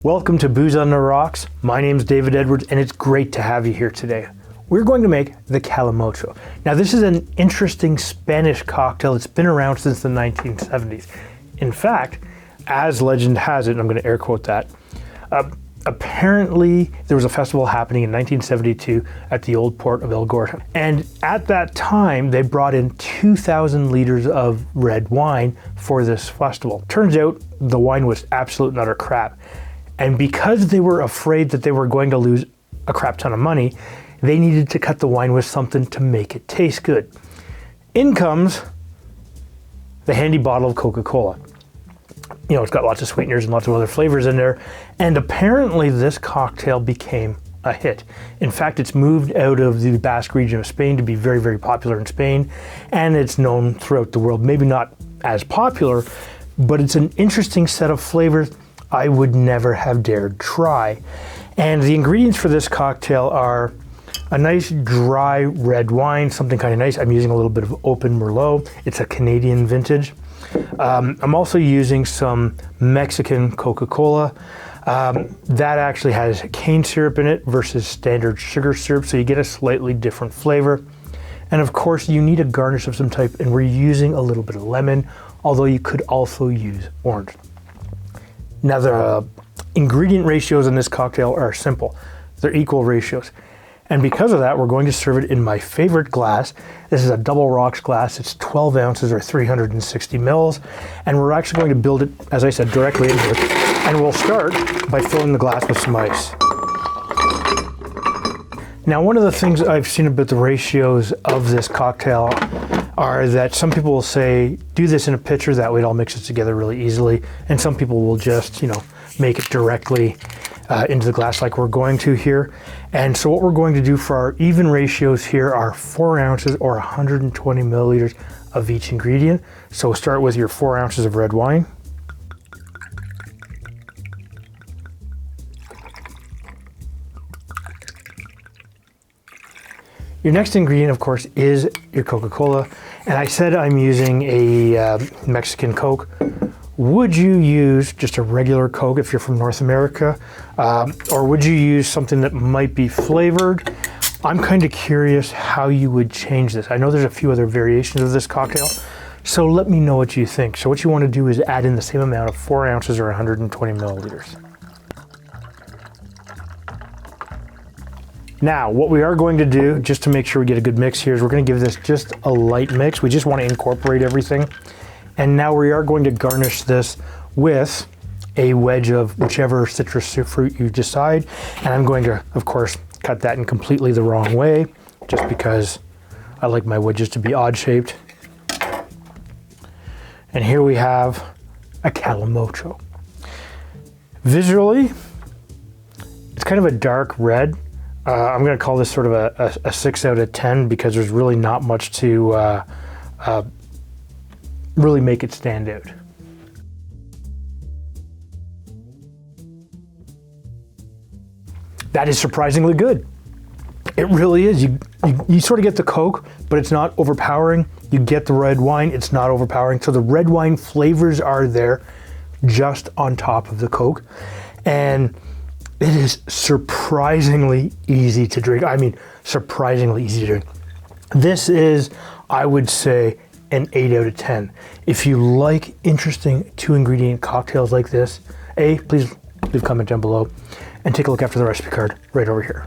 Welcome to Booze on the Rocks. My name's David Edwards and it's great to have you here today. We're going to make the Calimocho. Now this is an interesting Spanish cocktail that's been around since the 1970s. In fact, as legend has it, and I'm going to air quote that, apparently there was a festival happening in 1972 at the old port of El Gordo. And at that time, they brought in 2,000 liters of red wine for this festival. Turns out the wine was absolute and utter crap. And because they were afraid that they were going to lose a crap ton of money, they needed to cut the wine with something to make it taste good. In comes the handy bottle of Coca-Cola. You know, it's got lots of sweeteners and lots of other flavors in there. And apparently this cocktail became a hit. In fact, it's moved out of the Basque region of Spain to be very, very popular in Spain. And it's known throughout the world. Maybe not as popular, but it's an interesting set of flavors I would never have dared try. And the ingredients for this cocktail are a nice dry red wine, something kind of nice. I'm using a little bit of open Merlot. It's a Canadian vintage. I'm also using some Mexican Coca-Cola. That actually has cane syrup in it versus standard sugar syrup, so you get a slightly different flavor. And of course, you need a garnish of some type, and we're using a little bit of lemon, although you could also use orange. Now the ingredient ratios in this cocktail are simple. They're equal ratios. And because of that, we're going to serve it in my favorite glass. This is a double rocks glass. It's 12 ounces or 360 mils. And we're actually going to build it, as I said, directly in here. And we'll start by filling the glass with some ice. Now, one of the things I've seen about the ratios of this cocktail are that some people will say, do this in a pitcher, that way it all mixes together really easily. And some people will just, make it directly into the glass like we're going to here. And so what we're going to do for our even ratios here are 4 ounces or 120 milliliters of each ingredient. So we'll start with your 4 ounces of red wine. Your next ingredient, of course, is your Coca-Cola. And I said I'm using a Mexican Coke. Would you use just a regular Coke if you're from North America? Or would you use something that might be flavored? I'm kind of curious how you would change this. I know there's a few other variations of this cocktail, so let me know what you think. So what you want to do is add in the same amount of 4 ounces or 120 milliliters. Now, what we are going to do, just to make sure we get a good mix here, is we're going to give this just a light mix. We just want to incorporate everything. And now we are going to garnish this with a wedge of whichever citrus fruit you decide. And I'm going to, of course, cut that in completely the wrong way, just because I like my wedges to be odd-shaped. And here we have a Calimocho. Visually, it's kind of a dark red. I'm going to call this sort of a 6 out of 10 because there's really not much to really make it stand out. That is surprisingly good. It really is. You sort of get the Coke, but it's not overpowering. You get the red wine, it's not overpowering. So the red wine flavors are there just on top of the Coke. And it is surprisingly easy to drink. I mean, surprisingly easy to drink. This is, I would say, an 8 out of 10. If you like interesting 2-ingredient cocktails like this, please leave a comment down below and take a look after the recipe card right over here.